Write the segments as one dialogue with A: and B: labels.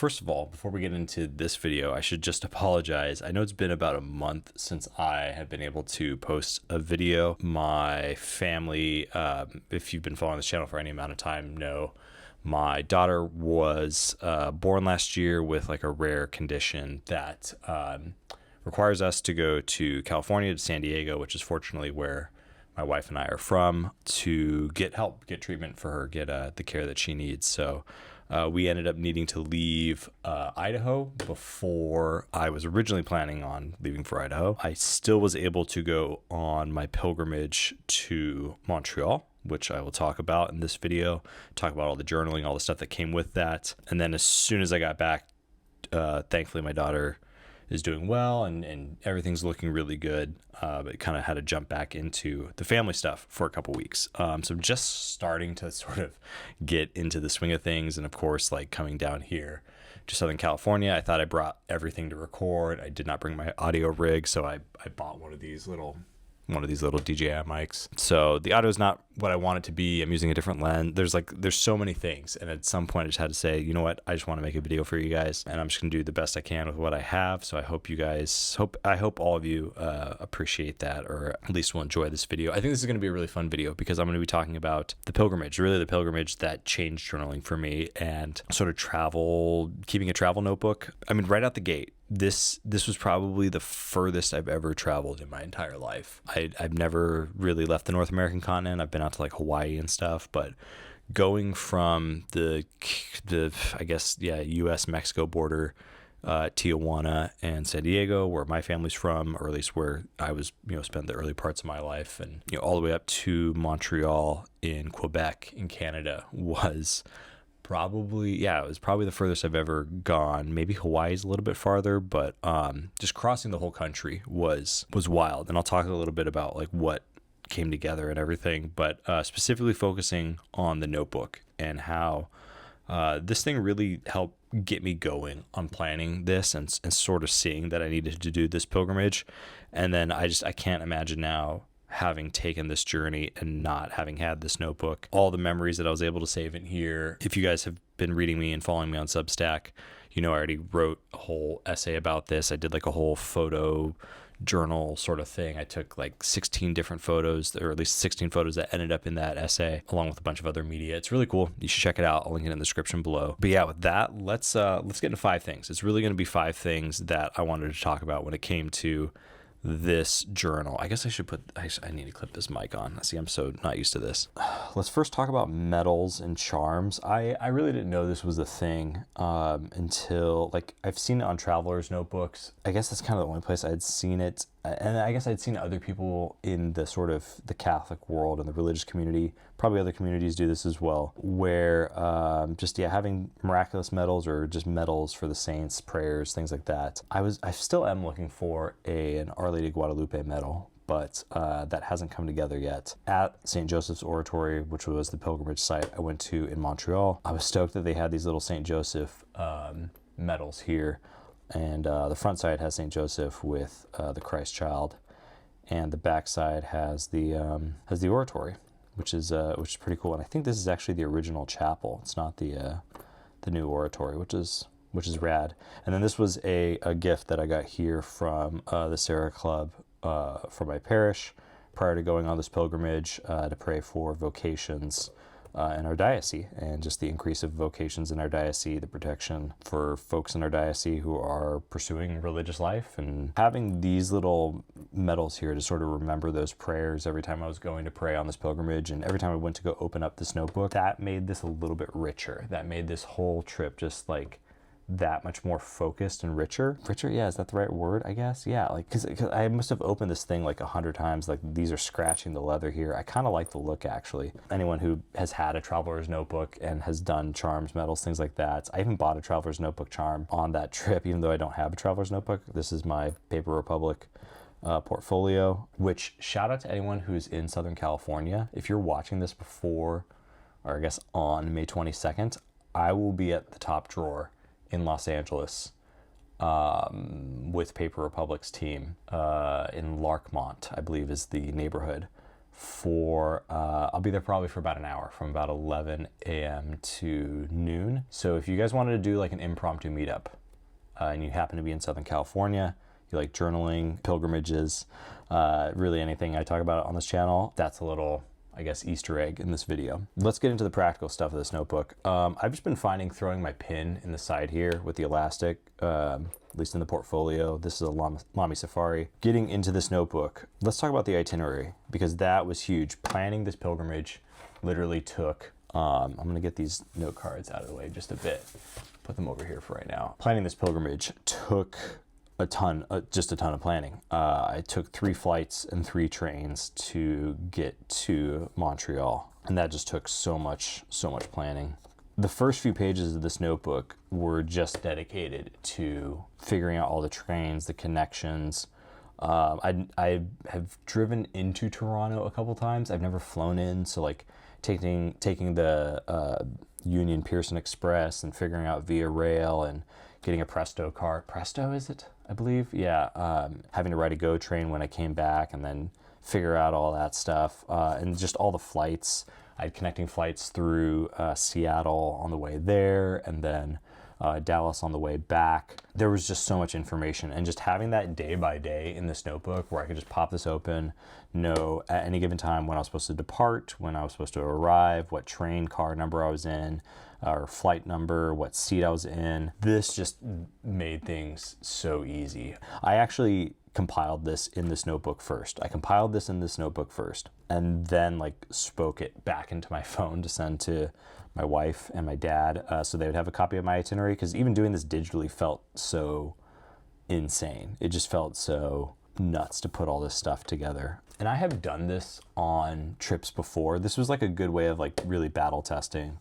A: First of all, before we get into this video, I should just apologize. I know it's been about a month since I have been able to post a video. My family, if you've been following this channel for any amount of time, know my daughter was born last year with like a rare condition that requires us to go to California, to San Diego, which is fortunately where my wife and I are from, to get help, get treatment for her, get the care that she needs. So we ended up needing to leave Idaho before I was originally planning on leaving for Idaho. I still was able to go on my pilgrimage to Montreal, which I will talk about in this video, talk about all the journaling, all the stuff that came with that. And then as soon as I got back, thankfully my daughter is doing well and everything's looking really good. But kind of had to jump back into the family stuff for a couple weeks. So just starting to sort of get into the swing of things. And of course, like coming down here to Southern California, I thought I brought everything to record. I did not bring my audio rig. So I bought one of these little DJI mics. So the audio is not what I want it to be. I'm using a different lens. There's so many things. And at some point I just had to say, you know what? I just want to make a video for you guys and I'm just going to do the best I can with what I have. So I hope you guys, I hope all of you appreciate that, or at least will enjoy this video. I think this is going to be a really fun video because I'm going to be talking about the pilgrimage, really the pilgrimage that changed journaling for me, and sort of keeping a travel notebook. I mean, right out the gate, this was probably the furthest I've ever traveled in my entire life. I've never really left the North American continent. I've been out to like Hawaii and stuff, but going from the I guess, US Mexico border, Tijuana and San Diego, where my family's from, or at least where I was, spent the early parts of my life, and all the way up to Montreal in Quebec in Canada was probably, it was probably the furthest I've ever gone. Maybe Hawaii's a little bit farther, but just crossing the whole country was wild. And I'll talk a little bit about like what came together and everything, but specifically focusing on the notebook and how this thing really helped get me going on planning this and sort of seeing that I needed to do this pilgrimage. And then I can't imagine now having taken this journey and not having had this notebook, all the memories that I was able to save in here. If you guys have been reading me and following me on Substack, I already wrote a whole essay about this. I did like a whole photo journal sort of thing. I took like 16 different photos, or at least 16 photos that ended up in that essay, along with a bunch of other media. It's really cool. You should check it out. I'll link it in the description below. But yeah, with that, let's get into 5 things. It's really going to be 5 things that I wanted to talk about when it came to this journal. I guess I need to clip this mic on. See, I'm so not used to this. Let's first talk about medals and charms. I really didn't know this was a thing until, like, I've seen it on travelers' notebooks. I guess that's kind of the only place I'd seen it. And I guess I'd seen other people in the sort of the Catholic world and the religious community, probably other communities do this as well, where having miraculous medals or just medals for the saints, prayers, things like that. I still am looking for an Our Lady of Guadalupe medal, but that hasn't come together yet. At St. Joseph's Oratory, which was the pilgrimage site I went to in Montreal, I was stoked that they had these little St. Joseph medals here. And the front side has St. Joseph with the Christ Child, and the back side has the oratory, which is pretty cool. And I think this is actually the original chapel. It's not the new oratory, which is rad. And then this was a gift that I got here from the Sarah Club for my parish prior to going on this pilgrimage to pray for vocations in our diocese, and just the increase of vocations in our diocese, the protection for folks in our diocese who are pursuing religious life, and having these little medals here to sort of remember those prayers every time I was going to pray on this pilgrimage, and every time I went to go open up this notebook. That made this a little bit richer. That made this whole trip just like that much more focused and richer. Yeah, is that the right word? I guess. Yeah, like because I must have opened this thing like 100 times. Like, these are scratching the leather here. I kind of like the look, actually. Anyone who has had a traveler's notebook and has done charms, medals, things like that. I even bought a traveler's notebook charm on that trip, even though I don't have a traveler's notebook. This is my Paper Republic portfolio, which, shout out to anyone who's in Southern California. If you're watching this before, or I guess on May 22nd, I will be at the top drawer in Los Angeles with Paper Republic's team in Larchmont, I believe is the neighborhood. I'll be there probably for about an hour, from about 11 a.m. to noon. So if you guys wanted to do like an impromptu meetup, and you happen to be in Southern California, you like journaling, pilgrimages, really anything I talk about on this channel, that's a little, I guess, Easter egg in this video. Let's get into the practical stuff of this notebook. I've just been finding throwing my pin in the side here with the elastic, at least in the portfolio. This is a Lamy Safari. Getting into this notebook, let's talk about the itinerary, because that was huge. Planning this pilgrimage literally took, I'm gonna get these note cards out of the way just a bit, put them over here for right now. Planning this pilgrimage took just a ton of planning. I took 3 flights and 3 trains to get to Montreal, and that just took so much planning. The first few pages of this notebook were just dedicated to figuring out all the trains, the connections. I have driven into Toronto a couple times. I've never flown in, so like taking the Union Pearson Express and figuring out Via Rail and getting a Presto card. Presto, is it? I believe. Yeah. Having to ride a GO train when I came back and then figure out all that stuff. And just all the flights. I had connecting flights through Seattle on the way there, and then Dallas on the way back. There was just so much information, and just having that day by day in this notebook where I could just pop this open, know at any given time when I was supposed to depart, when I was supposed to arrive, what train car number I was in, or flight number, what seat I was in. This just made things so easy. I actually compiled this in this notebook first. And then like spoke it back into my phone to send to my wife and my dad, so they would have a copy of my itinerary, because even doing this digitally felt so insane. It just felt so nuts to put all this stuff together. And I have done this on trips before. This was like a good way of like really battle testing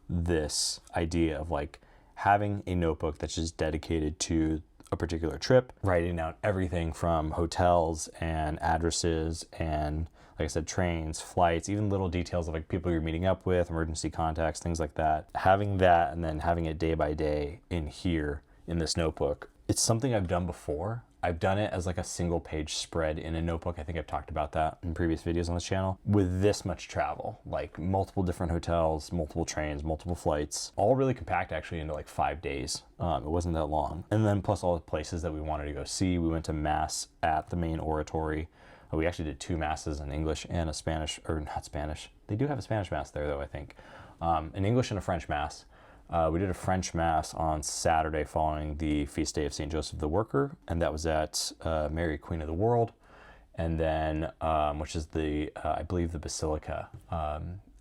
A: this idea of like having a notebook that's just dedicated to a particular trip, writing down everything from hotels and addresses and, like I said, trains, flights, even little details of like people you're meeting up with, emergency contacts, things like that. Having that and then having it day by day in here in this notebook, it's something I've done before. I've done it as like a single page spread in a notebook. I think I've talked about that in previous videos on this channel. With this much travel, like multiple different hotels, multiple trains, multiple flights, all really compact actually into like 5 days. It wasn't that long. And then plus all the places that we wanted to go see. We went to Mass at the main oratory. We actually did 2 masses, an English and a Spanish, or not Spanish. They do have a Spanish Mass there though, I think. An English and a French Mass. We did a French Mass on Saturday following the feast day of St. Joseph the Worker, and that was at Mary, Queen of the World, and then, which is the, I believe, the Basilica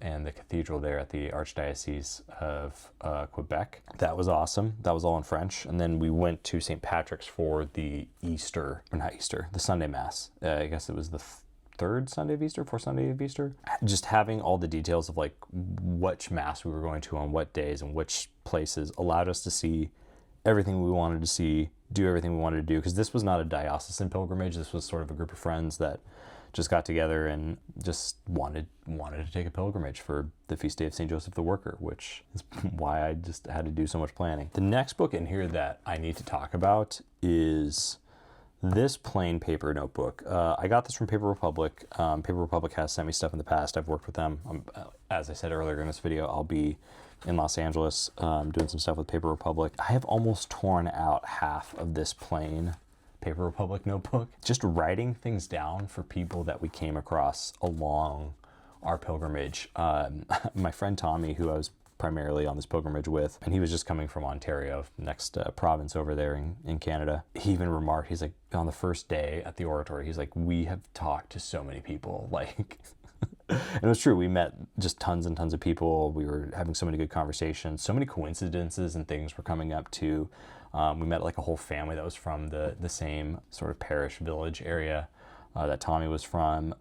A: and the cathedral there at the Archdiocese of Quebec. That was awesome. That was all in French. And then we went to St. Patrick's for the the Sunday Mass. I guess it was the third Sunday of Easter, fourth Sunday of Easter. Just having all the details of like which Mass we were going to on what days and which places allowed us to see everything we wanted to see, do everything we wanted to do. Because this was not a diocesan pilgrimage. This was sort of a group of friends that just got together and just wanted to take a pilgrimage for the feast day of St. Joseph the Worker, which is why I just had to do so much planning. The next book in here that I need to talk about is this plain paper notebook. I got this from Paper Republic. Paper Republic has sent me stuff in the past. I've worked with them. As I said earlier in this video, I'll be in Los Angeles doing some stuff with Paper Republic. I have almost torn out half of this plain Paper Republic notebook. Just writing things down for people that we came across along our pilgrimage. My friend Tommy, who I was primarily on this pilgrimage with, and he was just coming from Ontario, next province over there in Canada. He even remarked, he's like, on the first day at the oratory, he's like, we have talked to so many people, like, and it was true. We met just tons and tons of people. We were having so many good conversations, so many coincidences and things were coming up too. We met like a whole family that was from the same sort of parish village area that Tommy was from,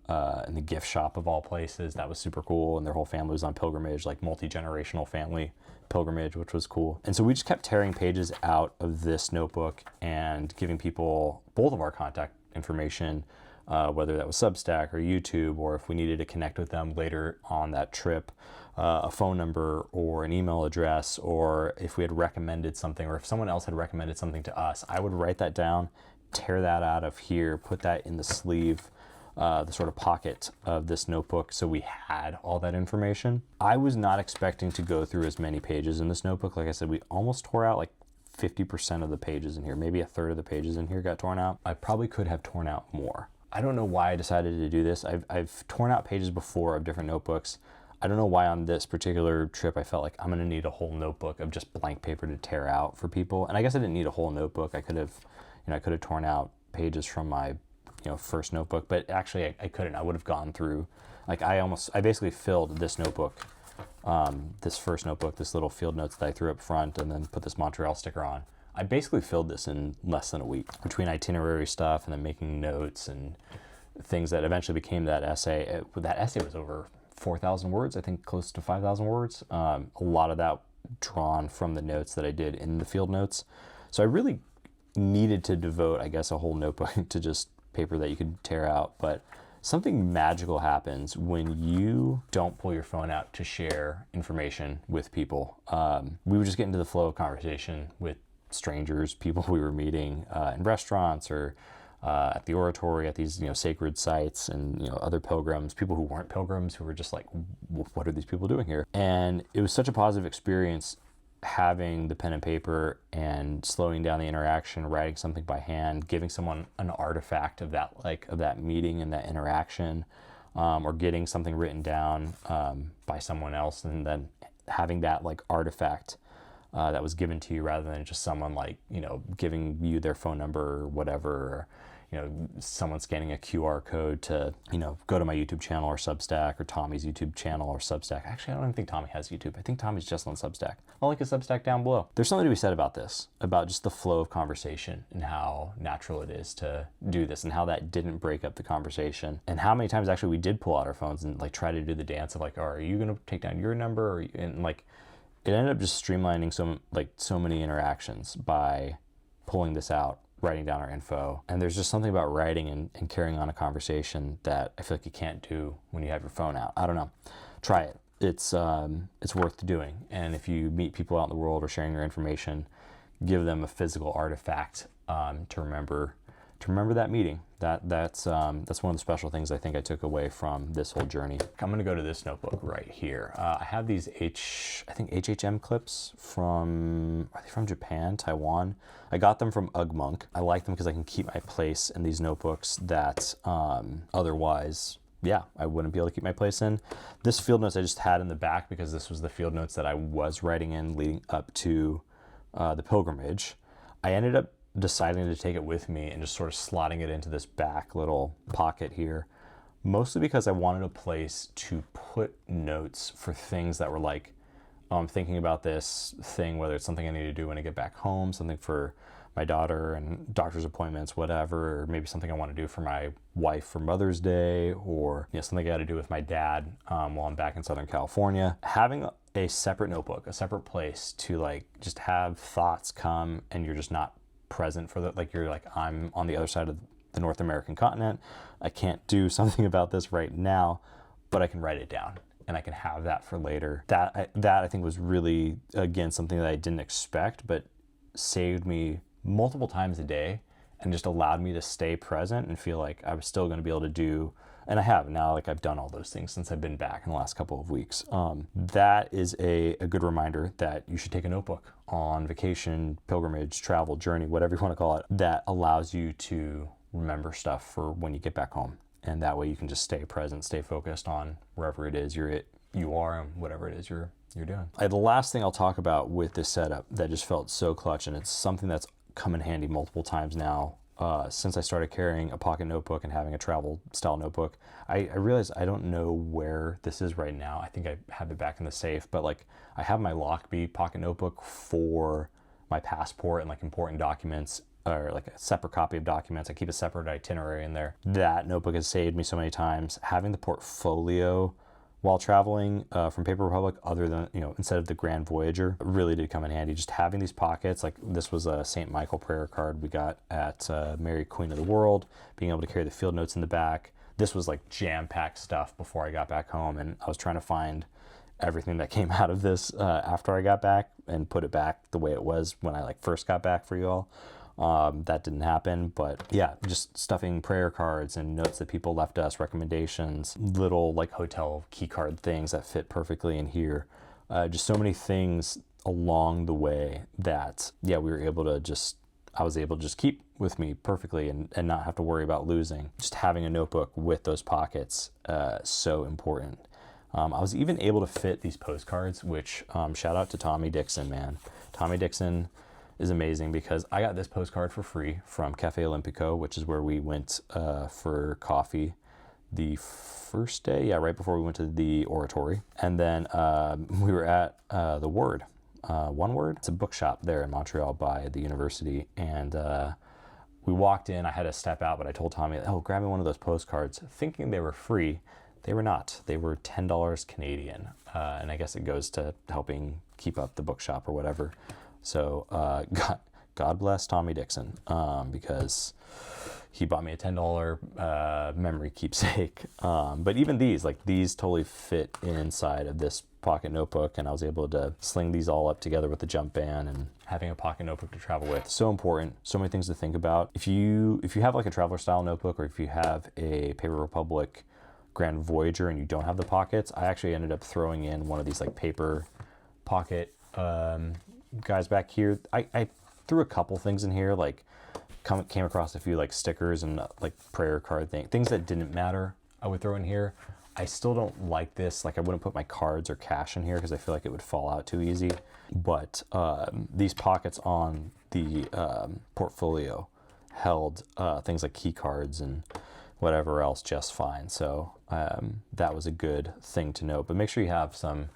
A: in the gift shop of all places. That was super cool. And their whole family was on pilgrimage, like multi-generational family pilgrimage, which was cool. And so we just kept tearing pages out of this notebook and giving people both of our contact information, whether that was Substack or YouTube, or if we needed to connect with them later on that trip, a phone number or an email address, or if we had recommended something, or if someone else had recommended something to us, I would write that down, tear that out of here, put that in the sleeve the sort of pocket of this notebook, so we had all that information. I was not expecting to go through as many pages in this notebook. Like I said, we almost tore out like 50% of the pages in here. Maybe a third of the pages in here got torn out. I probably could have torn out more. I don't know why I decided to do this. I've torn out pages before of different notebooks. I don't know why on this particular trip I felt like I'm gonna need a whole notebook of just blank paper to tear out for people. And I guess I didn't need a whole notebook. I could have torn out pages from my, first notebook, but actually I couldn't. I would have gone through, like I basically filled this notebook, this first notebook, this little field notes that I threw up front and then put this Montreal sticker on. I basically filled this in less than a week between itinerary stuff and then making notes and things that eventually became that essay. That essay was over 4,000 words, I think close to 5,000 words. A lot of that drawn from the notes that I did in the field notes. So I really needed to devote, I guess, a whole notebook to just paper that you could tear out. But something magical happens when you don't pull your phone out to share information with people. We would just get into the flow of conversation with strangers, people we were meeting in restaurants or at the oratory, at these sacred sites, and other pilgrims, people who weren't pilgrims, who were just like, what are these people doing here? And it was such a positive experience having the pen and paper and slowing down the interaction, writing something by hand, giving someone an artifact of that meeting and that interaction, or getting something written down by someone else, and then having that artifact that was given to you, rather than just someone giving you their phone number or whatever, or someone scanning a QR code to go to my YouTube channel or Substack, or Tommy's YouTube channel or Substack. Actually, I don't even think Tommy has YouTube. I think Tommy's just on Substack. I'll link a Substack down below. There's something to be said about this, about just the flow of conversation and how natural it is to do this, and how that didn't break up the conversation, and how many times actually we did pull out our phones and try to do the dance of oh, are you gonna take down your number, and it ended up just streamlining so many interactions by pulling this out, writing down our info. And there's just something about writing and carrying on a conversation that I feel like you can't do when you have your phone out. I don't know. Try it. It's worth doing. And if you meet people out in the world or sharing your information, give them a physical artifact to remember that meeting. That's one of the special things I think I took away from this whole journey. I'm gonna go to this notebook right here. I have these HHM clips are they from Japan, Taiwan? I got them from Ugg Monk. I like them because I can keep my place in these notebooks that otherwise, I wouldn't be able to keep my place in. This field notes I just had in the back because this was the field notes that I was writing in leading up to the pilgrimage. I ended up deciding to take it with me and just sort of slotting it into this back little pocket here, mostly because I wanted a place to put notes for things that were I'm thinking about this thing, whether it's something I need to do when I get back home, something for my daughter and doctor's appointments, whatever, or maybe something I want to do for my wife for Mother's Day, or something I got to do with my dad while I'm back in Southern California. Having a separate notebook, a separate place to just have thoughts come, and you're just not present for I'm on the other side of the North American continent. I can't do something about this right now, but I can write it down and I can have that for later. That I think was really, again, something that I didn't expect, but saved me multiple times a day and just allowed me to stay present and feel like I was still going to be able to do, and I have now, I've done all those things since I've been back in the last couple of weeks. That is a good reminder that you should take a notebook on vacation, pilgrimage, travel, journey, whatever you want to call it, that allows you to remember stuff for when you get back home. And that way you can just stay present, stay focused on wherever it is you are and whatever it is you're doing. The last thing I'll talk about with this setup that just felt so clutch, and it's something that's come in handy multiple times now, since I started carrying a pocket notebook and having a travel style notebook. I realized I don't know where this is right now. I think I have it back in the safe, but I have my Lockbee pocket notebook for my passport and important documents, or a separate copy of documents. I keep a separate itinerary in there. That notebook has saved me so many times. Having the portfolio while traveling from Paper Republic, other than, instead of the Grand Voyager, really did come in handy. Just having these pockets, this was a St. Michael prayer card we got at Mary Queen of the World, being able to carry the field notes in the back. This was jam-packed stuff before I got back home, and I was trying to find everything that came out of this after I got back and put it back the way it was when I first got back for you all. That didn't happen, but yeah, just stuffing prayer cards and notes that people left us, recommendations, little like hotel key card things that fit perfectly in here. Just so many things along the way that, yeah, I was able to just keep with me perfectly and not have to worry about losing. Just having a notebook with those pockets, so important. I was even able to fit these postcards, which shout out to Tommy Dixon, man. Tommy Dixon is amazing because I got this postcard for free from Cafe Olimpico, which is where we went for coffee the first day, yeah, right before we went to the oratory. And then we were at the Word, One Word. It's a bookshop there in Montreal by the university. And we walked in, I had to step out, but I told Tommy, oh, grab me one of those postcards, thinking they were free. They were not. They were $10 Canadian. And I guess it goes to helping keep up the bookshop or whatever. So God bless Tommy Dixon, because he bought me a $10 memory keepsake. But even these totally fit inside of this pocket notebook, and I was able to sling these all up together with the jump band. And having a pocket notebook to travel with, so important. So many things to think about. If you have like a traveler style notebook, or if you have a Paper Republic Grand Voyager and you don't have the pockets, I actually ended up throwing in one of these like paper pocket guys back here. I threw a couple things in here, like came across a few like stickers and like prayer card things that didn't matter, I would throw in here. I still don't like this. Like I wouldn't put my cards or cash in here because I feel like it would fall out too easy. But these pockets on the portfolio held things like key cards and whatever else just fine. So that was a good thing to note. But make sure you have some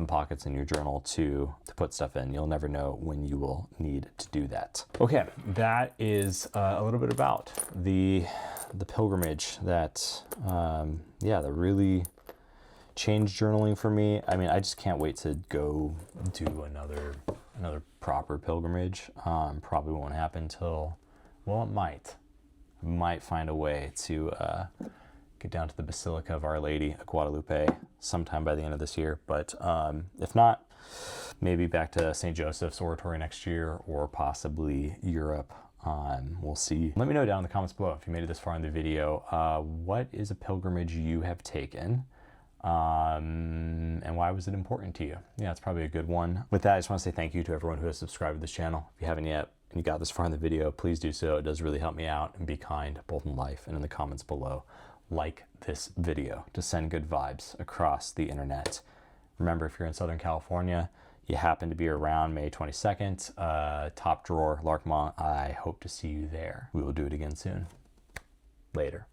A: pockets in your journal to put stuff in. You'll never know when you will need to do that. Okay, that is a little bit about the pilgrimage that, that really changed journaling for me. I mean, I just can't wait to go do another proper pilgrimage. Probably won't happen till, well, it might find a way to get down to the Basilica of Our Lady of Guadalupe sometime by the end of this year. But if not, maybe back to St. Joseph's Oratory next year, or possibly Europe. We'll see. Let me know down in the comments below if you made it this far in the video. What is a pilgrimage you have taken? And why was it important to you? Yeah, it's probably a good one. With that, I just want to say thank you to everyone who has subscribed to this channel. If you haven't yet, and you got this far in the video, please do so. It does really help me out. And be kind, both in life and in the comments below. Like this video to send good vibes across the internet. Remember, if you're in Southern California, you happen to be around May 22nd, Top Drawer, Larchmont, I hope to see you there. We will do it again soon. Later.